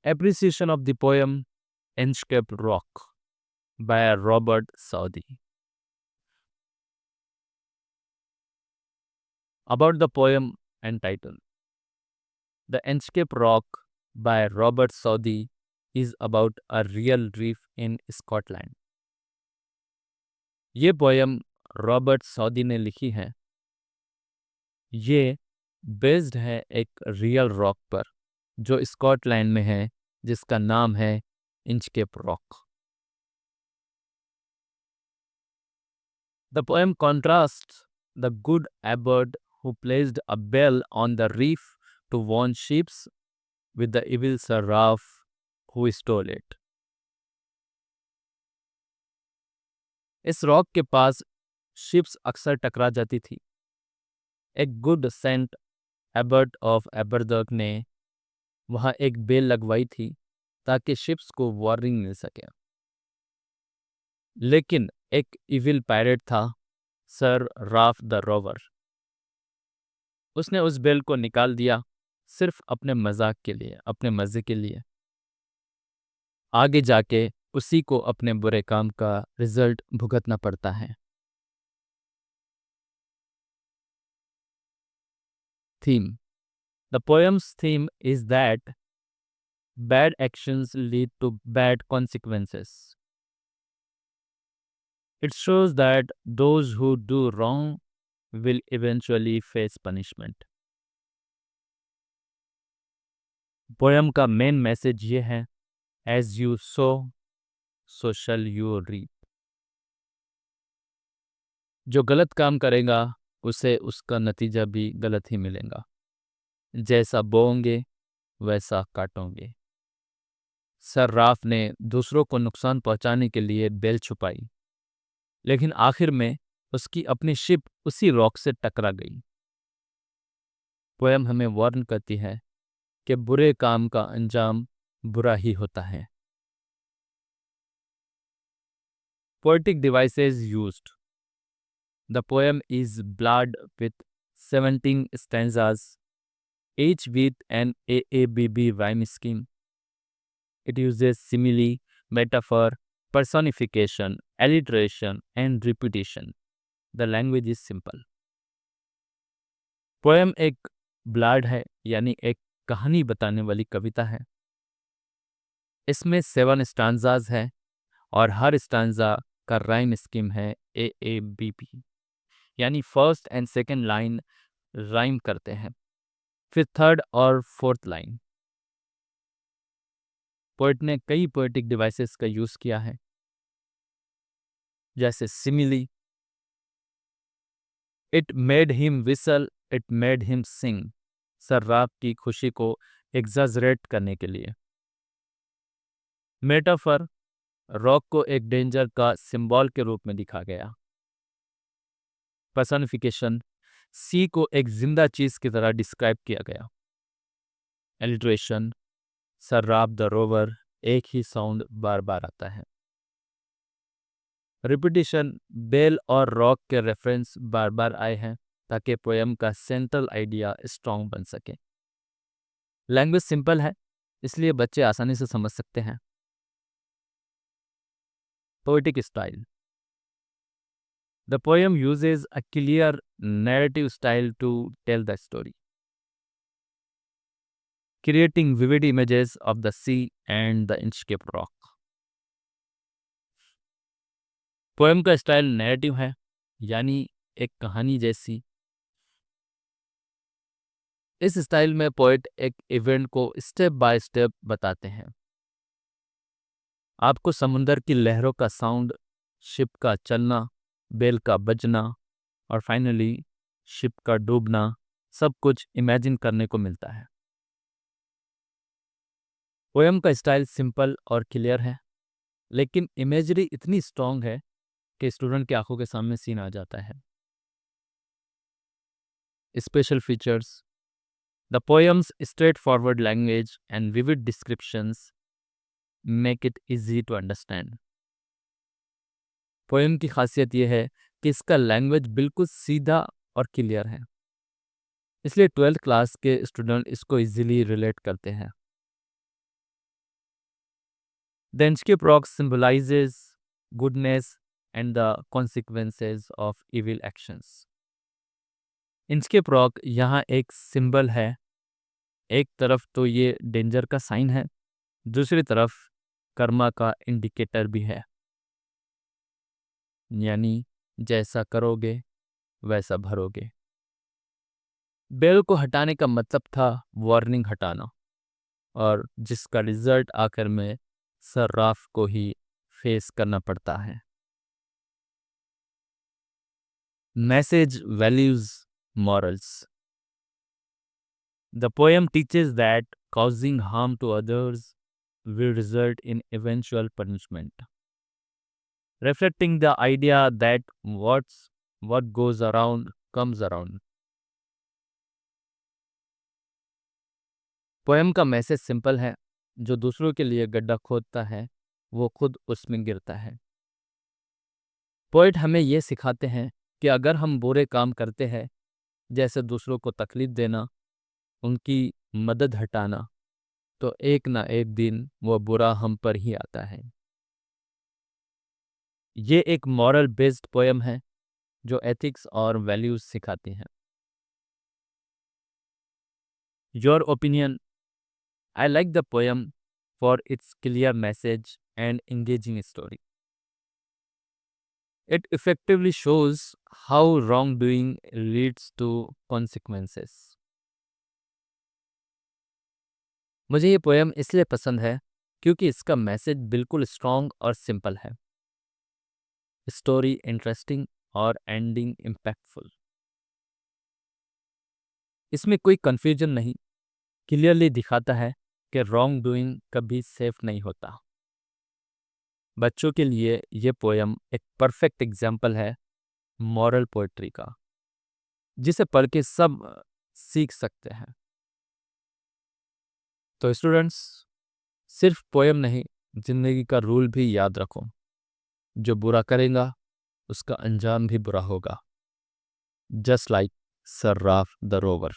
Appreciation of the poem Inkscape Rock by Robert Southey. About the poem and title. The Inkscape Rock by Robert Southey is about a real reef in Scotland. ये poem Robert Saudi ने लिखी है। ये based है एक real rock पर जो Scotland में है, जिसका नाम है Inchcape rock. The poem contrasts the good abbot who placed a bell on the reef to warn ships with the evil Sir Ralph who stole it. इस रॉक के पास शिप्स अक्सर टकरा जाती थी। एक गुड सेंट एबर्ट ऑफ एबरदर्क ने वहां एक बेल लगवाई थी ताकि शिप्स को वार्निंग मिल सके। लेकिन एक इविल पायरेट था, सर राफ द रोवर। उसने उस बेल को निकाल दिया सिर्फ अपने मजाक के लिए, अपने मजे के लिए। आगे जाके उसी को अपने बुरे काम का रिजल्ट भुगतना पड़ता है। Theme. The poems theme is that bad actions lead to bad consequences. It shows that those who do wrong will eventually face punishment. Poem का मेन मैसेज ये है, as you sow so shall you reap. जो गलत काम करेगा उसे उसका नतीजा भी गलत ही मिलेगा। जैसा बोओगे वैसा काटोगे। सर राफ ने दूसरों को नुकसान पहुंचाने के लिए बेल छुपाई, लेकिन आखिर में उसकी अपनी शिप उसी रॉक से टकरा गई। पोयम हमें वार्न करती है कि बुरे काम का अंजाम बुरा ही होता है। Poetic devices used. The poem is blessed with 17 stanzas, each with an AABB rhyme scheme. It uses simile, metaphor, personification, alliteration, and repetition. The language is simple. Poem एक ब्लाड है, यानी एक कहानी बताने वाली कविता है। इसमें 7 स्टांजाज है और हर स्टांजा का राइम स्कीम है AABB, यानी first and second line rhyme करते हैं, फिर थर्ड और फोर्थ लाइन। पोएट ने कई पोएटिक डिवाइसेस का यूज किया है, जैसे simile, it made him whistle, it made him sing, Sir Ralph की खुशी को एग्जाजरेट करने के लिए। मेटाफर, रॉक को एक डेंजर का सिंबल के रूप में दिखा गया। पर्सनिफिकेशन, सी को एक जिंदा चीज की तरह डिस्क्राइब किया गया। Alliteration, Sir Ralph the Rover, एक ही साउंड बार बार आता है। रिपीटिशन, बेल और रॉक के रेफरेंस बार बार आए हैं ताकि पोएम का सेंट्रल आइडिया स्ट्रॉन्ग बन सके। लैंग्वेज सिंपल है, इसलिए बच्चे आसानी से समझ सकते हैं। Poetic style. The poem uses a clear narrative style to tell the story, creating vivid images of the sea and the Inkscape rock. Poem का स्टाइल नैरेटिव है, यानी एक कहानी जैसी। इस स्टाइल में पोएट एक इवेंट को स्टेप बाय स्टेप बताते हैं। आपको समुंदर की लहरों का साउंड, शिप का चलना, बेल का बजना और फाइनली शिप का डूबना, सब कुछ इमेजिन करने को मिलता है। पोएम का स्टाइल सिंपल और क्लियर है, लेकिन इमेजरी इतनी स्ट्रॉन्ग है कि स्टूडेंट की आंखों के सामने सीन आ जाता है। Special features. The poem's straightforward language and vivid descriptions make it easy to understand. Poem की खासियत यह है कि इसका लैंग्वेज बिल्कुल सीधा और क्लियर है, इसलिए 12th क्लास के स्टूडेंट इसको इजीली रिलेट करते हैं। The Inchcape rock symbolizes goodness and the consequences of evil actions. Inchcape rock यहाँ एक सिंबल है। एक तरफ तो ये डेंजर का साइन है, दूसरी तरफ कर्मा का इंडिकेटर भी है, यानी जैसा करोगे वैसा भरोगे। बेल को हटाने का मतलब था वार्निंग हटाना, और जिसका रिजल्ट आखिर में सर्राफ को ही फेस करना पड़ता है। Message, values, morals. The poem teaches that causing harm to others will result in eventual punishment, reflecting the idea that what goes around comes around. Poem का मैसेज सिंपल है, जो दूसरों के लिए गड्ढा खोदता है वो खुद उसमें गिरता है। पोएट हमें ये सिखाते हैं कि अगर हम बुरे काम करते हैं, जैसे दूसरों को तकलीफ देना, उनकी मदद हटाना, तो एक ना एक दिन वो बुरा हम पर ही आता है। ये एक मॉरल बेस्ड पोएम है जो एथिक्स और वैल्यूज सिखाती हैं। Your opinion? I like the poem for its clear message and engaging story. It effectively shows how wrongdoing leads to consequences. मुझे ये पोएम इसलिए पसंद है क्योंकि इसका मैसेज बिल्कुल स्ट्रॉन्ग और सिंपल है, स्टोरी इंटरेस्टिंग और एंडिंग इम्पैक्टफुल। इसमें कोई कंफ्यूजन नहीं, क्लियरली दिखाता है कि रॉन्ग डूइंग कभी सेफ नहीं होता। बच्चों के लिए ये पोएम एक परफेक्ट एग्जाम्पल है मॉरल पोएट्री का, जिसे पढ़ के सब सीख सकते हैं। तो स्टूडेंट्स, सिर्फ पोएम नहीं, जिंदगी का रूल भी याद रखो। जो बुरा करेगा उसका अंजाम भी बुरा होगा, just like Sarraf the rover.